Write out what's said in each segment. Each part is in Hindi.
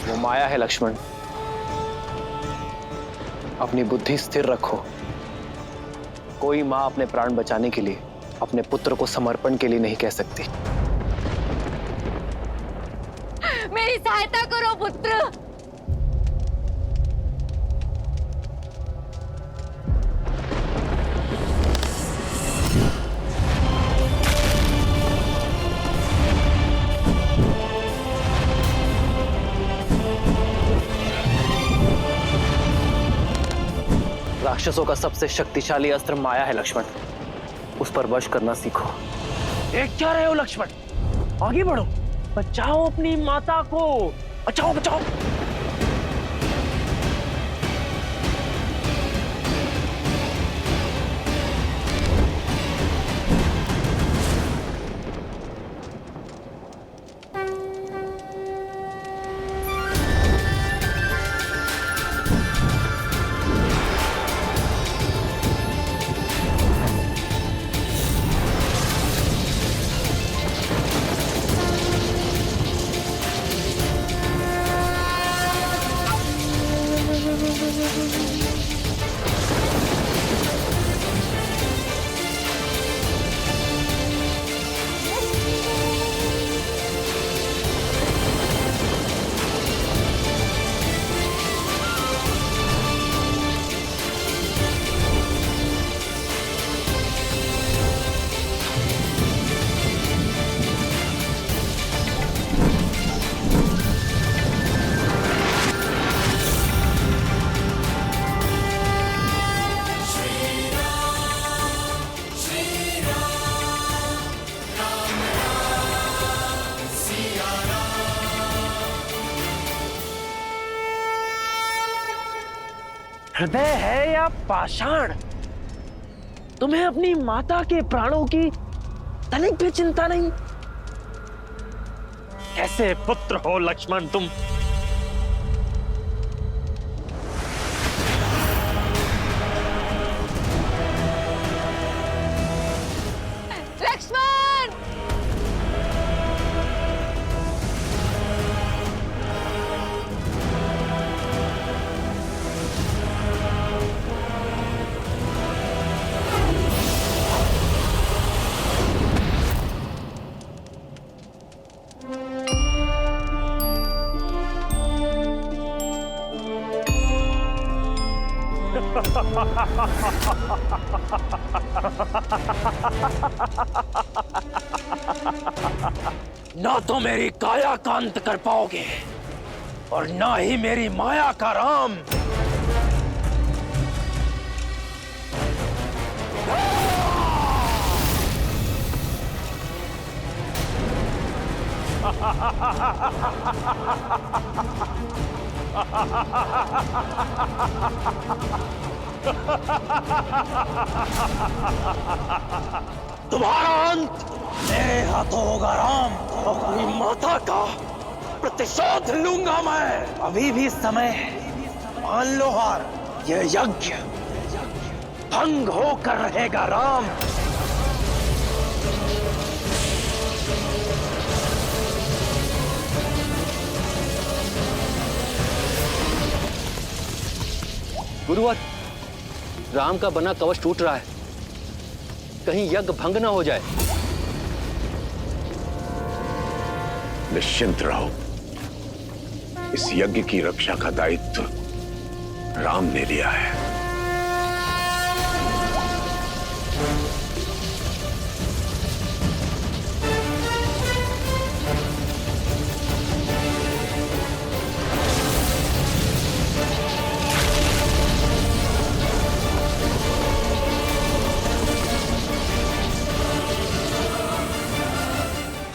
वो माया है लक्ष्मण। अपनी बुद्धि स्थिर रखो। कोई मां अपने प्राण बचाने के लिए अपने पुत्र को समर्पण के लिए नहीं कह सकती। मेरी सहायता करो पुत्र। राक्षसों का सबसे शक्तिशाली अस्त्र माया है लक्ष्मण। उस पर वश करना सीखो। देख क्या रहे हो लक्ष्मण? आगे बढ़ो, बचाओ अपनी माता को। बचाओ बचाओ। हृदय है या पाषाण? तुम्हें अपनी माता के प्राणों की तनिक भी चिंता नहीं? कैसे पुत्र हो लक्ष्मण तुम? लक्ष्मण! ना तो मेरी काया का अंत कर पाओगे और ना ही मेरी माया का राम। तुम्हारा अंत मेरे हाथों होगा राम। अपनी माता का प्रतिशोध लूंगा मैं। अभी भी समय है, मान लो हार। यह यज्ञ भंग होकर रहेगा राम। गुरुवर, राम का बना कवच टूट रहा है। कहीं यज्ञ भंग ना हो जाए। निश्चिंत रहो, इस यज्ञ की रक्षा का दायित्व राम ने लिया है।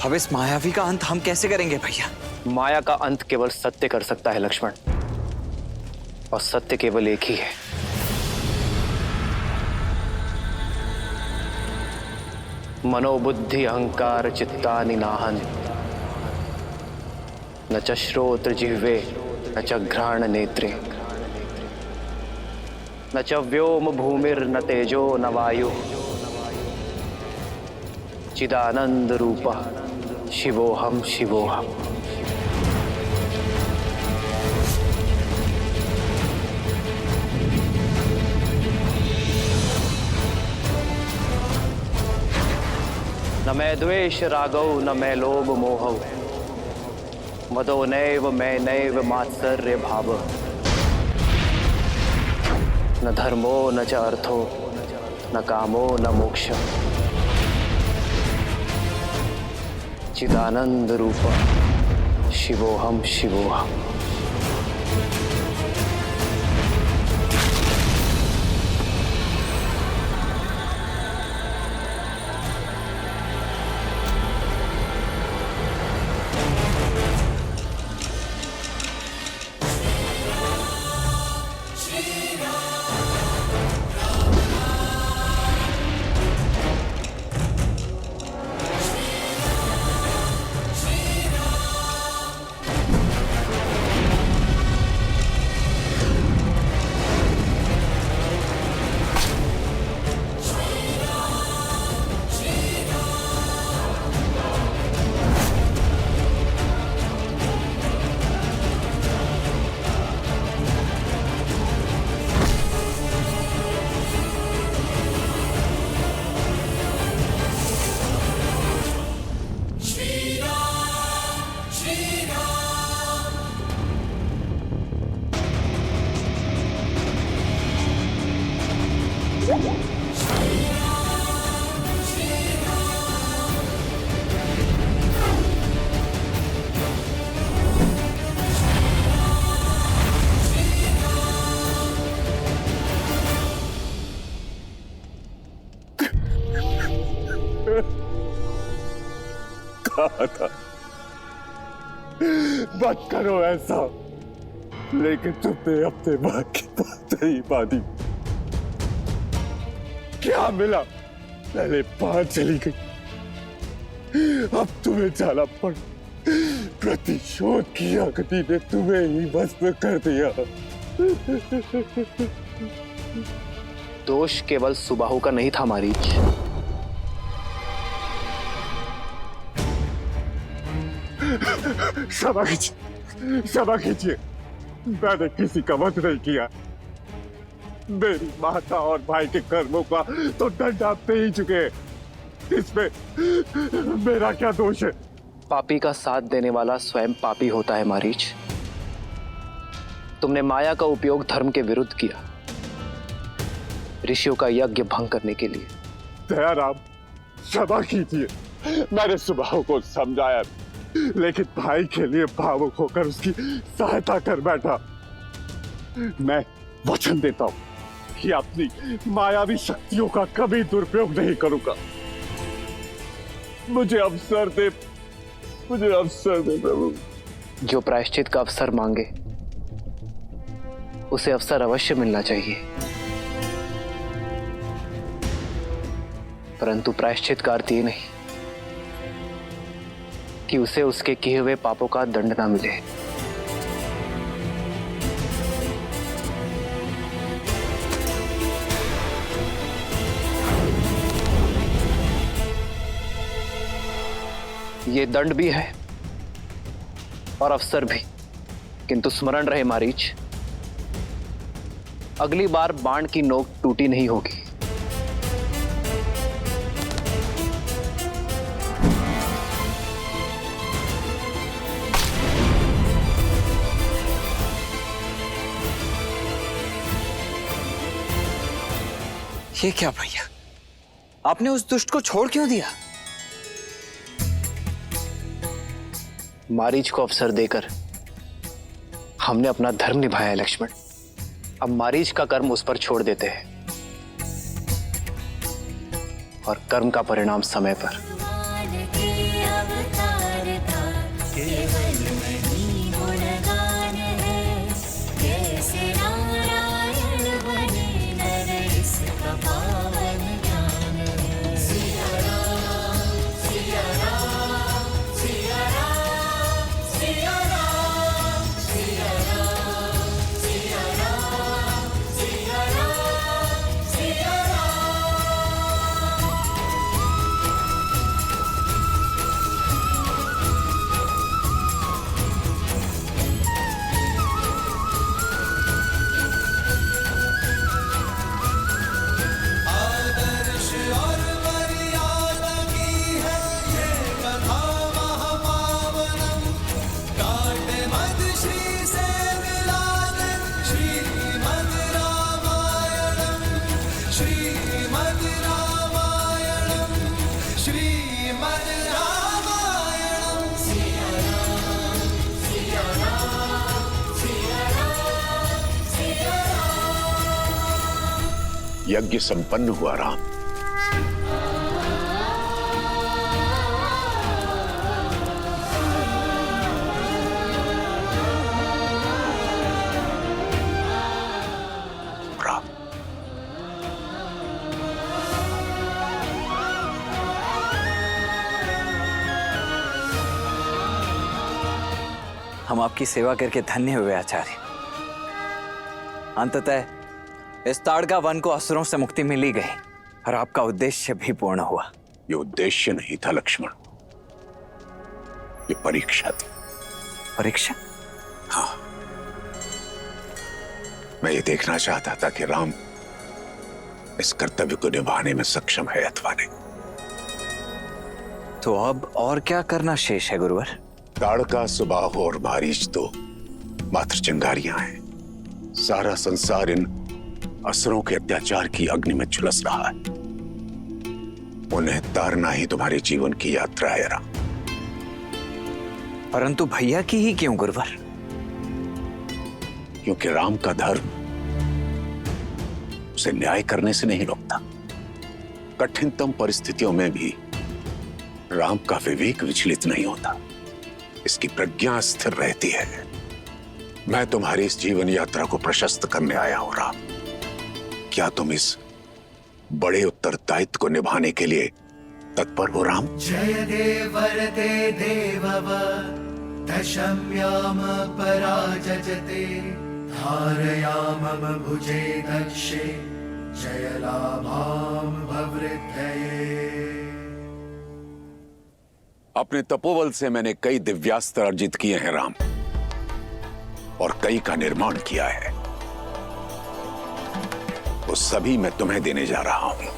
अब इस मायावी का अंत हम कैसे करेंगे भैया? माया का अंत केवल सत्य कर सकता है लक्ष्मण, और सत्य केवल एक ही है। मनोबुद्धि अहंकार चित्तानि नाहन्, न च श्रोत्र जिह्वे न च घ्राण नेत्रे, न च व्योम भूमिर्न तेजो न वायु, चिदानंद रूपः शिवोहम शिवोहम। न मैं द्वेष रागौ न मैं लोभ मोहौ, मदो नैव मैं नैव मात्सर्य भाव। न धर्मो न च अर्थो न कामो न मोक्ष, चिदानंद रूप शिवोहम शिवोहम। कहा था मत करो ऐसा, लेकिन तुमने अपने मां की बात नहीं मानी। क्या मिला? पहले बात चली गई, अब तुम्हें जाना पड़। प्रतिशोध की अग्नि ने तुम्हें ही भस्म कर दिया। दोष केवल सुबाहु का नहीं था मारीच, क्षमा कीजिए, मैंने किसी का वध नहीं किया। मेरी माता और भाई के कर्मों का तो दंड आप दे ही चुके हैं। इसमें मेरा क्या दोष है? पापी का साथ देने वाला स्वयं पापी होता है मारीच। तुमने माया का उपयोग धर्म के विरुद्ध किया, ऋषियों का यज्ञ भंग करने के लिए। दयाराम, क्षमा कीजिए, मैंने सुबाहु को समझाया, लेकिन भाई के लिए भावुक होकर उसकी सहायता कर बैठा। मैं वचन देता हूं कि अपनी मायावी शक्तियों का कभी दुरुपयोग नहीं करूंगा। मुझे अवसर दे प्रभु। जो प्रायश्चित का अवसर मांगे उसे अवसर अवश्य मिलना चाहिए, परंतु प्रायश्चित का अर्थ ये नहीं कि उसे उसके किए हुए पापों का दंड ना मिले। ये दंड भी है और अवसर भी, किंतु स्मरण रहे मारीच, अगली बार बाण की नोक टूटी नहीं होगी। ये क्या भैया, आपने उस दुष्ट को छोड़ क्यों दिया? मारीच को अवसर देकर हमने अपना धर्म निभाया है लक्ष्मण। अब मारीच का कर्म उस पर छोड़ देते हैं और कर्म का परिणाम समय पर। यज्ञ संपन्न हुआ राम। राम, हम आपकी सेवा करके धन्य हुए आचार्य। अंततः इस ताड़का वन को असुरों से मुक्ति मिल ही गई और आपका उद्देश्य भी पूर्ण हुआ। ये उद्देश्य नहीं था लक्ष्मण, ये परीक्षा थी। परीक्षा? हाँ, मैं ये देखना चाहता था कि राम इस कर्तव्य को निभाने में सक्षम है अथवा नहीं। तो अब और क्या करना शेष है गुरुवर? ताड़का, सुबाहु और मारीच तो मात्र चिंगारियां हैं। सारा संसार इन असुरों के अत्याचार की अग्नि में झुलस रहा है। उन्हें तारना ही तुम्हारे जीवन की यात्रा है राम। परंतु भैया की ही क्यों गुरुवर? क्योंकि राम का धर्म उसे न्याय करने से नहीं रोकता। कठिनतम परिस्थितियों में भी राम का विवेक विचलित नहीं होता, इसकी प्रज्ञा स्थिर रहती है। मैं तुम्हारी इस जीवन यात्रा को प्रशस्त करने आया हूं राम। क्या तुम इस बड़े उत्तरदायित्व को निभाने के लिए तत्पर हो राम? जय देव वरदे देवव दशम्याम पराजजते धारयामम भुजे दक्षे जय लाभाम भवृद्धये। अपने तपोबल से मैंने कई दिव्यास्त्र अर्जित किए हैं राम, और कई का निर्माण किया है। वो सभी मैं तुम्हें देने जा रहा हूं।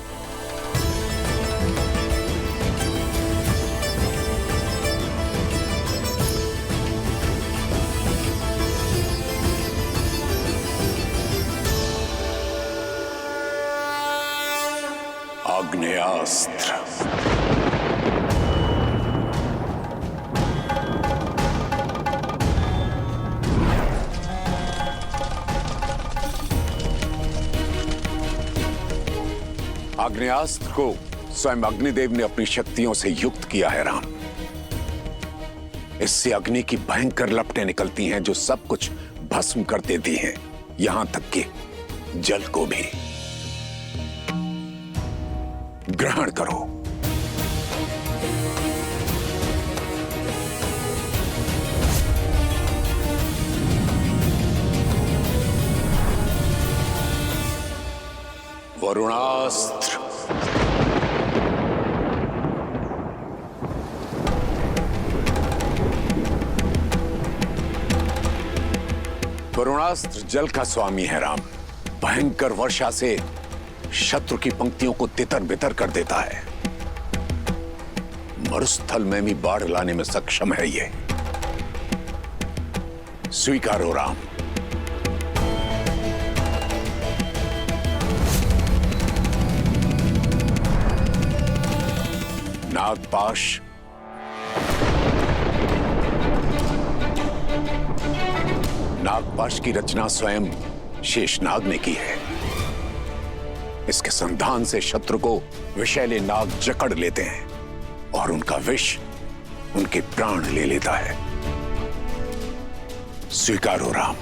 आग्नेयास्त्र। आग्नेयास्त्र को स्वयं अग्निदेव ने अपनी शक्तियों से युक्त किया है राम। इससे अग्नि की भयंकर लपटें निकलती हैं जो सब कुछ भस्म कर देती हैं, यहां तक कि जल को भी। ग्रहण करो। वरुणास्त्र। वरुणास्त्र जल का स्वामी है राम। भयंकर वर्षा से शत्रु की पंक्तियों को तितर बितर कर देता है। मरुस्थल में भी बाढ़ लाने में सक्षम है ये। स्वीकारो राम। नागपाश। नागपाश की रचना स्वयं शेषनाग ने की है। इसके संधान से शत्रु को विषैले नाग जकड़ लेते हैं और उनका विष उनके प्राण ले लेता है। स्वीकारो राम।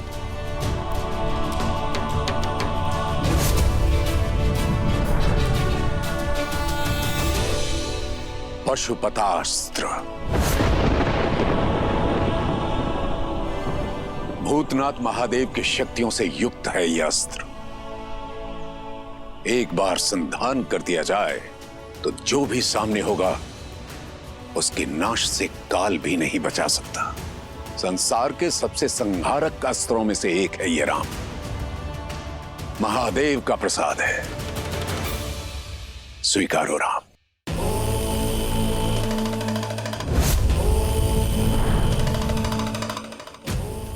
पशुपतास्त्र। भूतनाथ महादेव की शक्तियों से युक्त है यह अस्त्र। एक बार संधान कर दिया जाए तो जो भी सामने होगा उसके नाश से काल भी नहीं बचा सकता। संसार के सबसे संहारक अस्त्रों में से एक है यह राम। महादेव का प्रसाद है। स्वीकारो राम।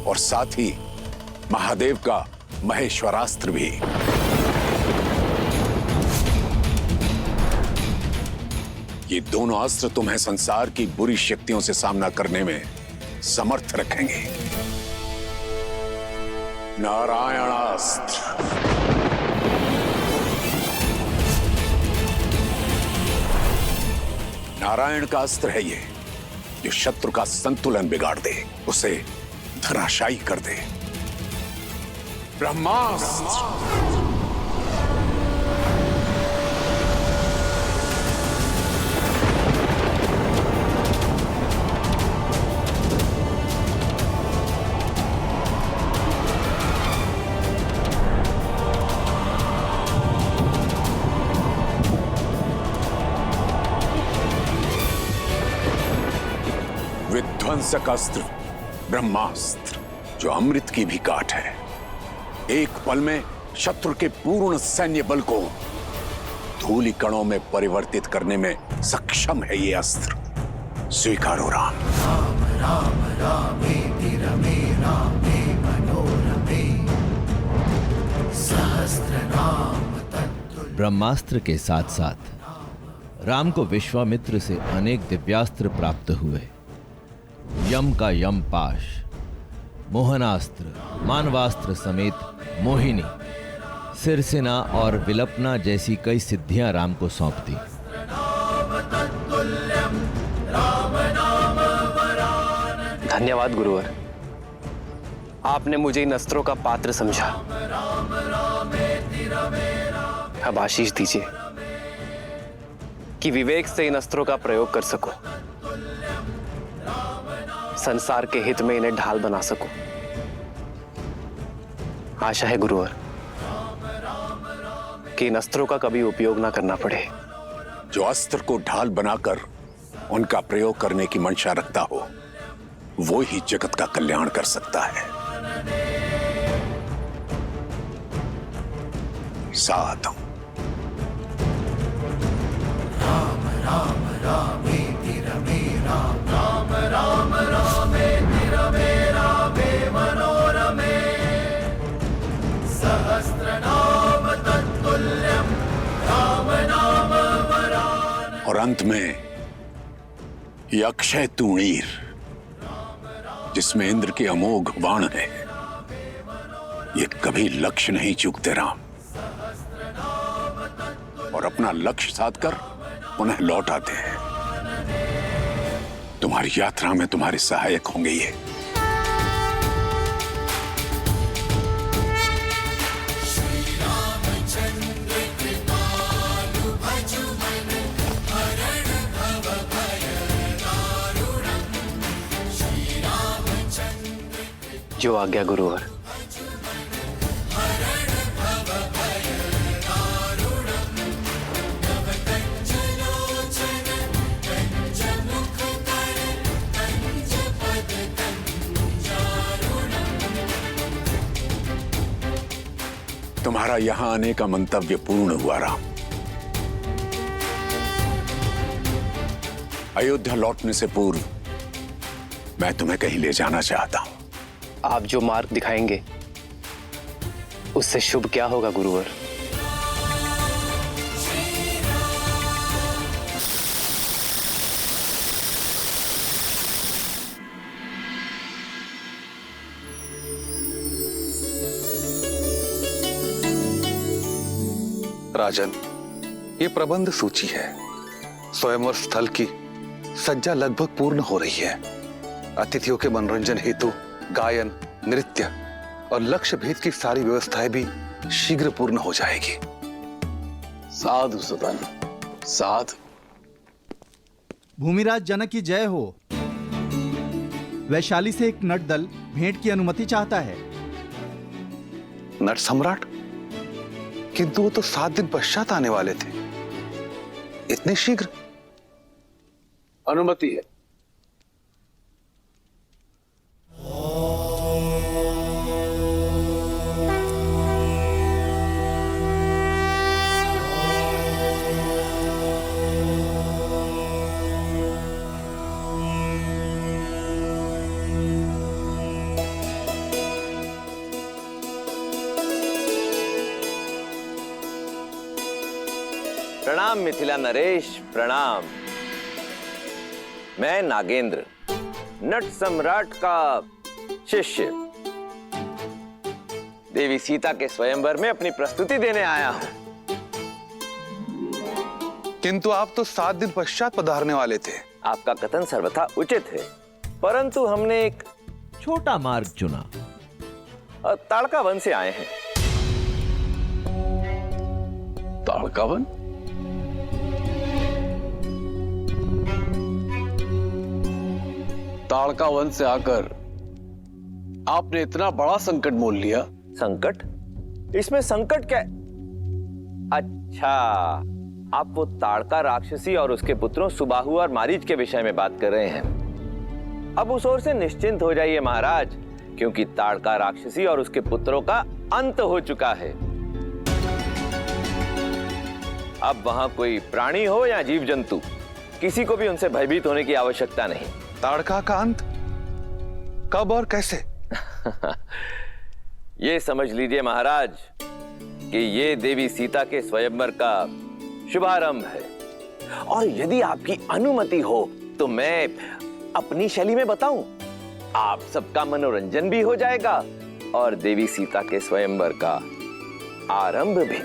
और साथ ही महादेव का महेश्वरास्त्र भी। ये दोनों अस्त्र तुम्हें संसार की बुरी शक्तियों से सामना करने में समर्थ रखेंगे। नारायणास्त्र। नारायण का अस्त्र है ये, जो शत्रु का संतुलन बिगाड़ दे, उसे धराशायी कर दे। ब्रह्मास्त्र। विध्वंसक अस्त्र ब्रह्मास्त्र, जो अमृत की भी काट है। एक पल में शत्रु के पूर्ण सैन्य बल को धूलि कणों में परिवर्तित करने में सक्षम है ये अस्त्र। स्वीकारो राम। राम राम रामेति रमे रामे मनोरमे सहस्रनाम तत्तुल्यम्। ब्रह्मास्त्र के साथ साथ राम को विश्वामित्र से अनेक दिव्यास्त्र प्राप्त हुए। यम का यम पाश, मोहनास्त्र, मानवास्त्र समेत मोहिनी, सिरसेना और विलपना जैसी कई सिद्धियां राम को सौंप दी। धन्यवाद गुरुवर, आपने मुझे इन अस्त्रों का पात्र समझा। अब आशीष दीजिए कि विवेक से इन अस्त्रों का प्रयोग कर सकूं, संसार के हित में इन्हें ढाल बना सकूं। आशा है गुरुवर कि इन अस्त्रों का कभी उपयोग ना करना पड़े। जो अस्त्र को ढाल बनाकर उनका प्रयोग करने की मंशा रखता हो, वो ही जगत का कल्याण कर सकता है। साधु। राम राम रामेति रमे राम राम राम रामेति रमे रामे मनोरमे सहस्रनाम तत्तुल्यम् राम नाम वरानने। और अंत में ये अक्षय तूणीर, जिसमें इंद्र के अमोघ बाण है, ये कभी लक्ष्य नहीं चूकते राम, और अपना लक्ष्य साधकर पुनः लौट आते हैं। तुम्हारी यात्रा में तुम्हारे सहायक होंगे ये। जो आज्ञा गुरुवर। तुम्हारा यहां आने का मंतव्य पूर्ण हुआ राम। अयोध्या लौटने से पूर्व मैं तुम्हें कहीं ले जाना चाहता हूं। आप जो मार्ग दिखाएंगे उससे शुभ क्या होगा गुरुवर? राजन, ये प्रबंध सूची है। स्वयंवर स्थल की सज्जा लगभग पूर्ण हो रही है। अतिथियों के मनोरंजन हेतु गायन, नृत्य और लक्ष्य भेद की सारी व्यवस्थाएं भी शीघ्र पूर्ण हो जाएगी। साधु सदन, साधु। भूमिराज जनक की जय हो। वैशाली से एक नट दल भेंट की अनुमति चाहता है। नट सम्राट? किंतु वो तो 7 दिन पश्चात आने वाले थे। इतने शीघ्र? अनुमति है। प्रणाम मिथिला नरेश, प्रणाम। मैं नागेंद्र, नट सम्राट का शिष्य, देवी सीता के स्वयंवर में अपनी प्रस्तुति देने आया हूं। किंतु आप तो 7 दिन पश्चात पधारने वाले थे। आपका कथन सर्वथा उचित है, परंतु हमने एक छोटा मार्ग चुना। ताड़का वन से आए हैं। ताड़का वन? ताड़का वन से आकर आपने इतना बड़ा संकट मोल लिया। संकट? इसमें संकट क्या? अच्छा, आप वो ताड़का राक्षसी और उसके पुत्रों सुबाहु और मारीच के विषय में बात कर रहे हैं। अब उस ओर से निश्चिंत हो जाइए महाराज, क्योंकि ताड़का राक्षसी और उसके पुत्रों का अंत हो चुका है। अब वहां कोई प्राणी हो या जीव जंतु, किसी को भी उनसे भयभीत होने की आवश्यकता नहीं। ताड़का का अंत कब और कैसे? ये समझ लीजिए महाराज कि ये देवी सीता के स्वयंवर का शुभारंभ है, और यदि आपकी अनुमति हो तो मैं अपनी शैली में बताऊं, आप सबका मनोरंजन भी हो जाएगा और देवी सीता के स्वयंवर का आरंभ भी।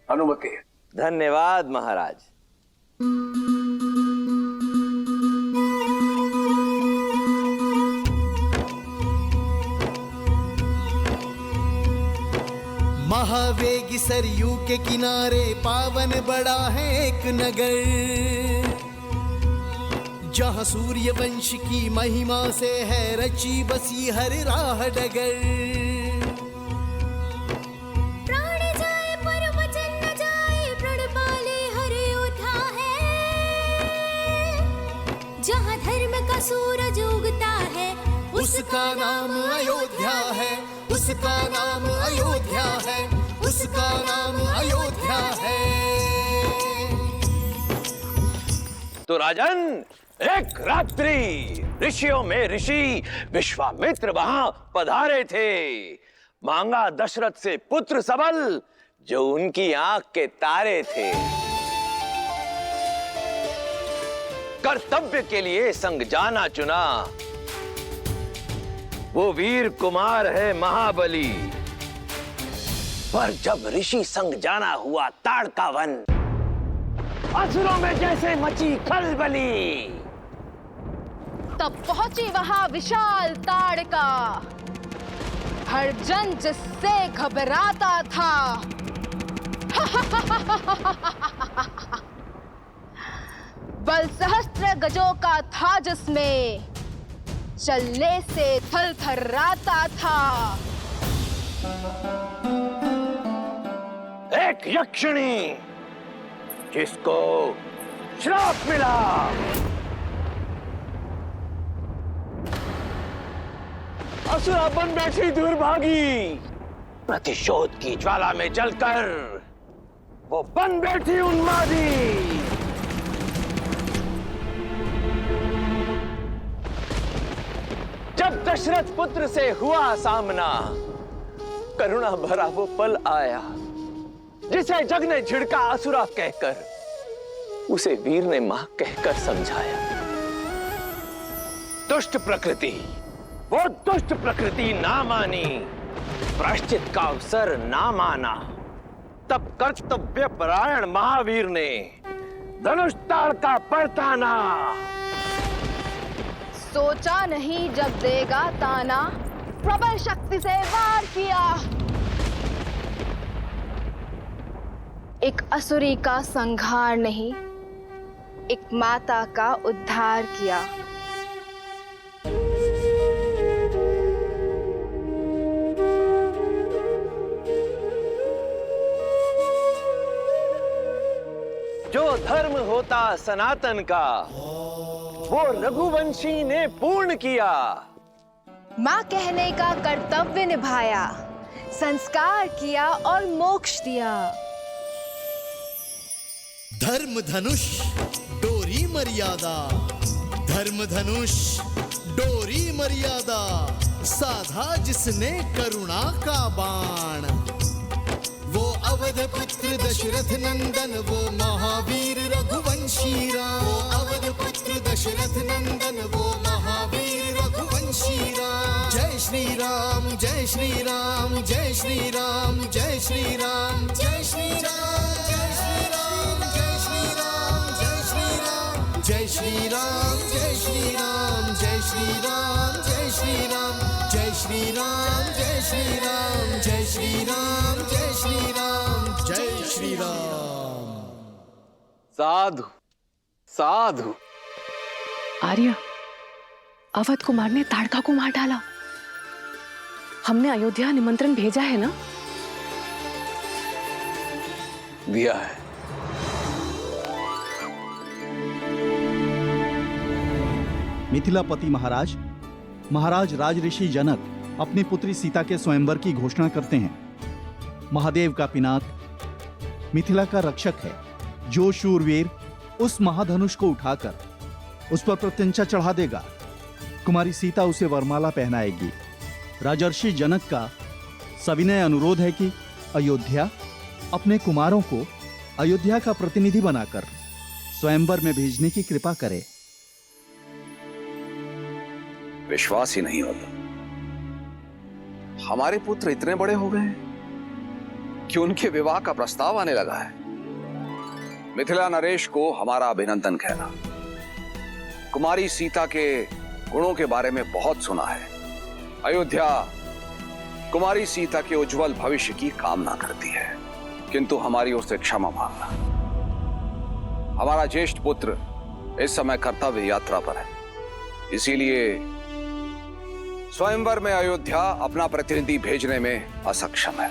अनुमति। धन्यवाद महाराज। महावेगी सरयू के किनारे पावन बड़ा है एक नगर, जहां सूर्य वंश की महिमा से है रची बसी हर राह डगर। प्राण जाए पर वचन न जाए, प्रण पाले हर योद्धा है। जहाँ धर्म का सूरज उगता है, उसका नाम अयोध्या है, उसका नाम अयोध्या है, उसका नाम अयोध्या है। तो राजन, एक रात्रि ऋषियों में ऋषि विश्वामित्र वहां पधारे थे। मांगा दशरथ से पुत्र सबल, जो उनकी आंख के तारे थे। कर्तव्य के लिए संग जाना चुना, वो वीर कुमार है महाबली। पर जब ऋषि संग जाना हुआ ताड़का वन, असुरों में जैसे मची खलबली। तब पहुंची वहां विशाल ताड़का, हर जन जिससे घबराता था। बल सहस्त्र गजों का था जिसमें, चलने से थल थर्राता था। एक यक्षिणी जिसको श्राप मिला, असुरा बन बैठी दुर्भागी। प्रतिशोध की ज्वाला में जलकर वो बन बैठी उन्मादी। जब दशरथ पुत्र से हुआ सामना, करुणा भरा वो पल आया, जिसे जग ने झिड़का असुरा कहकर, उसे वीर ने मां कहकर समझाया। दुष्ट प्रकृति, वो दुष्ट प्रकृति ना मानी, प्रायश्चित का अवसर ना माना। तब कर्तव्य परायण महावीर ने धनुष ताड़का परताना। सोचा नहीं जब देगा ताना, प्रबल शक्ति से वार किया। एक असुरी का संहार नहीं, एक माता का उद्धार किया। जो धर्म होता सनातन का, वो रघुवंशी ने पूर्ण किया। माँ कहने का कर्तव्य निभाया, संस्कार किया और मोक्ष दिया। धर्म धनुष डोरी मर्यादा, धर्म धनुष डोरी मर्यादा, साधा जिसने करुणा का बाण। वो अवध पुत्र दशरथ नंदन, वो महावीर रघुवंशी राम। वो अवध पुत्र दशरथ नंदन, वो महावीर रघुवंशी राम। जय श्री राम, जय श्री राम, जय श्री राम, जय श्री राम, जय श्री राम, जय श्री राम। श्री राम जय श्री राम जय श्री राम जय श्री राम जय श्री राम। साधु साधु। आर्य, अवध कुमार ने ताड़का को मार डाला। हमने अयोध्या निमंत्रण भेजा है ना? दिया है। मिथिलापति महाराज, महाराज राजऋषि जनक अपनी पुत्री सीता के स्वयंवर की घोषणा करते हैं। महादेव का पिनाक मिथिला का रक्षक है। जो शूरवीर उस महाधनुष को उठाकर उस पर प्रत्यंचा चढ़ा देगा, कुमारी सीता उसे वरमाला पहनाएगी। राजर्षि जनक का सविनय अनुरोध है कि अयोध्या अपने कुमारों को अयोध्या का प्रतिनिधि बनाकर स्वयंवर में भेजने की कृपा करे। विश्वास ही नहीं होता। हमारे पुत्र इतने बड़े हो गए हैं कि उनके विवाह का प्रस्ताव आने लगा है। मिथिला नरेश को हमारा अभिनंदन कहना। कुमारी सीता के गुणों के बारे में बहुत सुना है। अयोध्या कुमारी सीता के उज्जवल भविष्य की कामना करती है, किंतु हमारी ओर से क्षमा मांगना। हमारा ज्येष्ठ पुत्र इस समय कर्तव्य यात्रा पर है, इसीलिए स्वयंवर में अयोध्या अपना प्रतिनिधि भेजने में असक्षम है।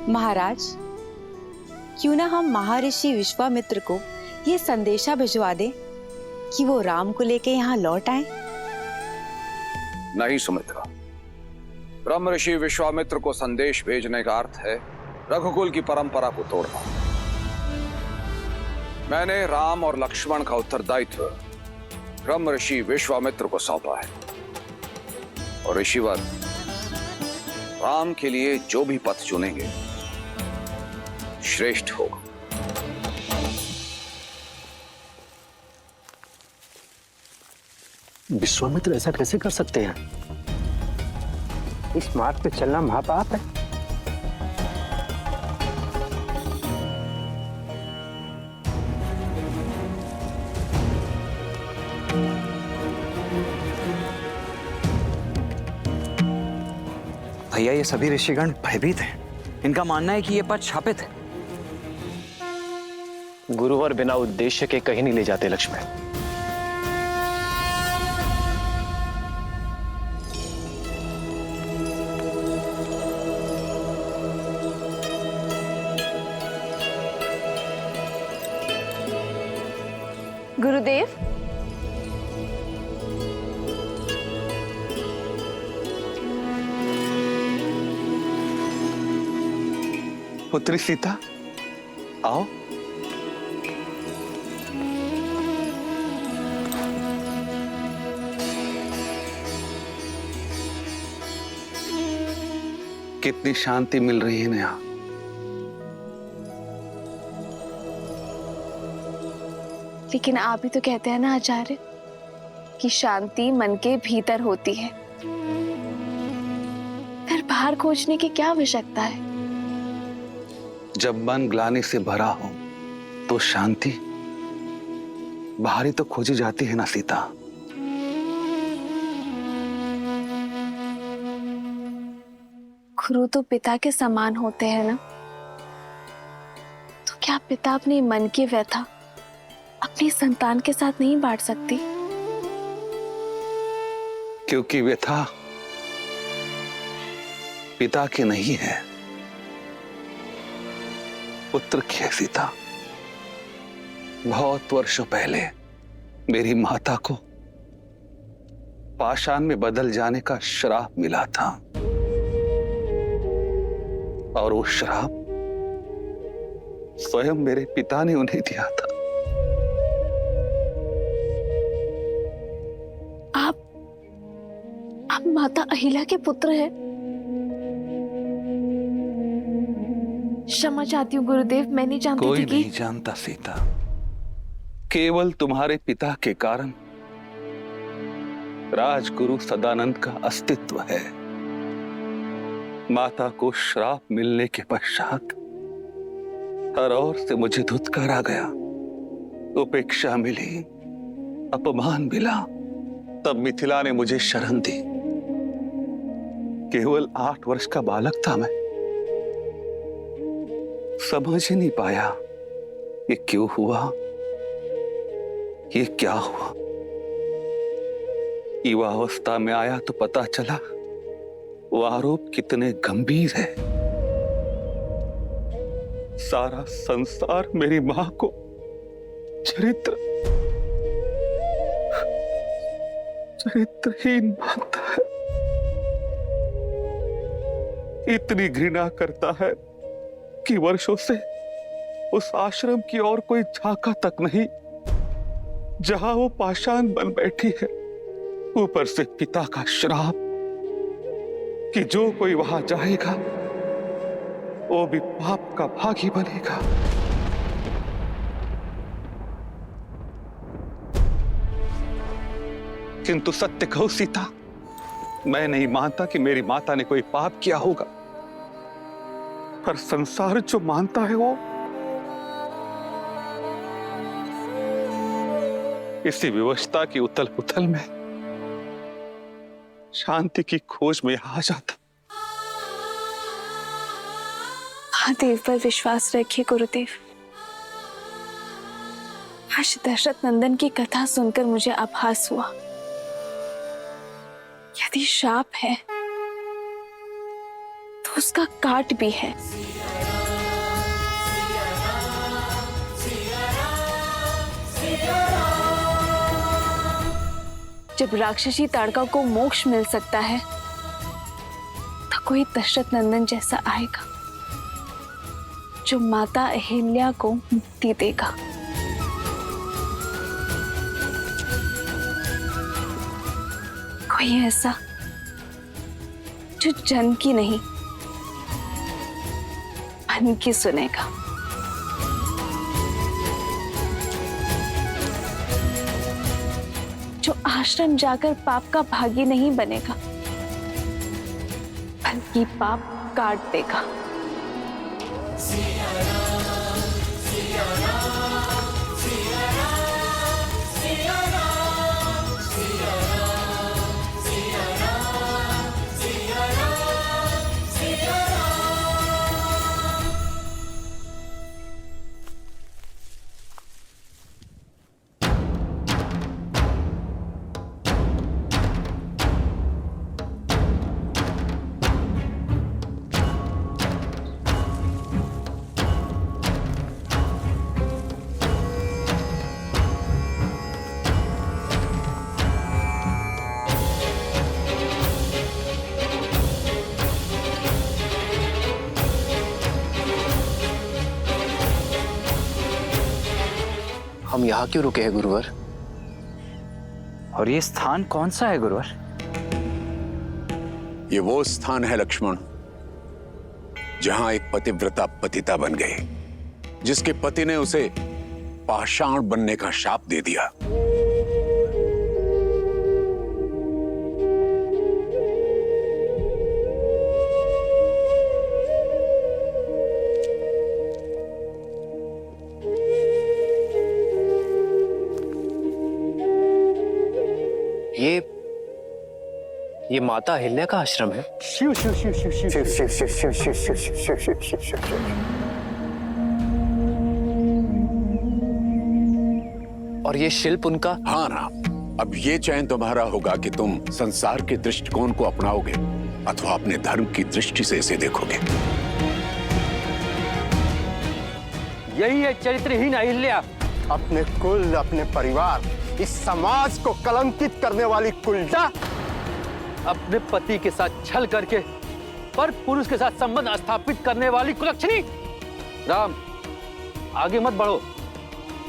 महाराज, क्यों ना हम महर्षि विश्वामित्र को ये संदेशा भिजवा दें कि वो राम को लेके यहाँ लौट आए। नहीं सुमित्रा, ब्रह्म ऋषि विश्वामित्र को संदेश भेजने का अर्थ है रघुकुल की परंपरा को तोड़ना। मैंने राम और लक्ष्मण का उत्तरदायित्व ब्रह्म ऋषि विश्वामित्र को सौंपा है, और ऋषिवर राम के लिए जो भी पथ चुनेंगे श्रेष्ठ होगा। विश्वामित्र ऐसा कैसे कर सकते हैं? इस मार्ग पे चलना महापाप है। भैया, ये सभी ऋषिगण भयभीत हैं। इनका मानना है कि ये पथ शापित है। गुरुवर बिना उद्देश्य के कहीं नहीं ले जाते लक्ष्मण। गुरुदेव, पुत्री सीता, आओ। कितनी शांति मिल रही है यहाँ। लेकिन आप ही तो कहते हैं ना आचार्य कि शांति मन के भीतर होती है, फिर बाहर खोजने की क्या आवश्यकता है? जब मन ग्लानि से भरा हो तो शांति बाहर ही तो खोजी जाती है ना सीता। गुरु तो पिता के समान होते हैं ना, तो क्या पिता अपने मन की व्यथा अपनी संतान के साथ नहीं बांट सकती? क्योंकि व्यथा पिता की नहीं है, पुत्र की है सीता। बहुत वर्षों पहले मेरी माता को पाषाण में बदल जाने का श्राप मिला था, और वो श्राप स्वयं मेरे पिता ने उन्हें दिया था। आप माता अहिल्या के पुत्र हैं। क्षमा चाहती हूँ गुरुदेव, मैं नहीं जानती कोई थी कि... नहीं जानता सीता, केवल तुम्हारे पिता के कारण राजगुरु सदानंद का अस्तित्व है। माता को श्राप मिलने के पश्चात हर ओर से मुझे धुतकारा गया, उपेक्षा मिली, अपमान मिला। तब मिथिला ने मुझे शरण दी। केवल 8 वर्ष का बालक था मैं, समझ ही नहीं पाया ये क्यों हुआ, ये क्या हुआ। युवावस्था में आया तो पता चला वो आरोप कितने गंभीर है। सारा संसार मेरी मां को चरित्रहीन मानता है, इतनी घृणा करता है कि वर्षों से उस आश्रम की और कोई झांका तक नहीं जहां वो पाषाण बन बैठी है। ऊपर से पिता का श्राप कि जो कोई वहां जाएगा वो भी पाप का भागी बनेगा। किंतु सत्य कहो सीता, मैं नहीं मानता कि मेरी माता ने कोई पाप किया होगा, पर संसार जो मानता है वो इसी विवशता की उथल पुथल में शांति की खोज में आ जाता। महादेव पर विश्वास रखिए गुरुदेव। आज दशरथ नंदन की कथा सुनकर मुझे आभास हुआ, यदि शाप है तो उसका काट भी है। जब राक्षसी ताड़का को मोक्ष मिल सकता है तो कोई दशरथ नंदन जैसा आएगा जो माता अहिल्या को मुक्ति देगा। कोई ऐसा जो जन की नहीं मन की सुनेगा। जो आश्रम जाकर पाप का भागी नहीं बनेगा बल्कि पाप काट देगा। हम यहाँ क्यों रुके हैं गुरुवर? और ये स्थान कौन सा है गुरुवर? ये वो स्थान है लक्ष्मण जहां एक पतिव्रता पतिता बन गई, जिसके पति ने उसे पाषाण बनने का शाप दे दिया। ये माता अहिल्या का आश्रम है। शिव शिव शिव शिव शिव शिव शिव शिव शिव शिव शिव शिव शिव शिव शिव शिव। और ये शिल्प उनका? हाँ राम, अब ये चयन तुम्हारा होगा कि तुम संसार के दृष्टिकोण को अपनाओगे अथवा अपने धर्म की दृष्टि से इसे देखोगे। यही है चरित्रहीन अहिल्या। अपने कुल, अपने परिवार, इस समाज को कलंकित करने वाली कुलटा। अपने पति के साथ छल करके पर पुरुष के साथ संबंध स्थापित करने वाली कुलक्षणी। राम, आगे मत बढ़ो,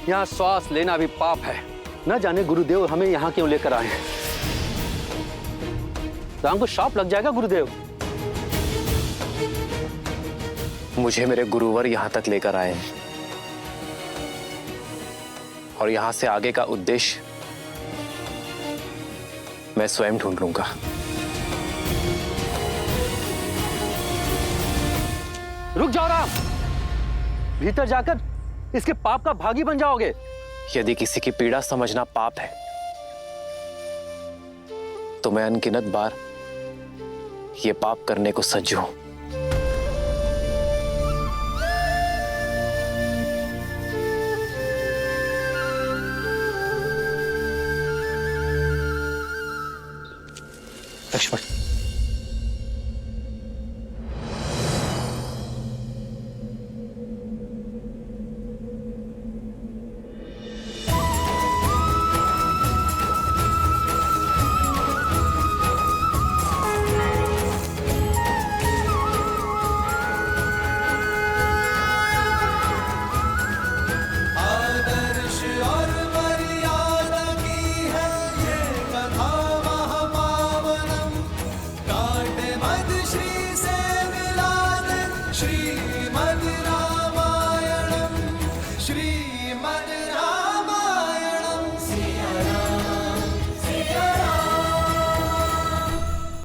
यहाँ श्वास लेना भी पाप है। न जाने गुरुदेव हमें यहाँ क्यों लेकर आए हैं। राम को शाप लग जाएगा गुरुदेव। मुझे मेरे गुरुवर यहाँ तक लेकर आए हैं और यहाँ से आगे का उद्देश्य मैं स्वयं ढूंढ लूंगा। रुक जाओ राम, भीतर जाकर इसके पाप का भागी बन जाओगे। यदि किसी की पीड़ा समझना पाप है तो मैं अनगिनत बार ये पाप करने को सज्ज हूं। लक्ष्मण, आदर्श और मर्यादा की है ये कथा महापावनम। काटे मद श्री से मिला दे श्री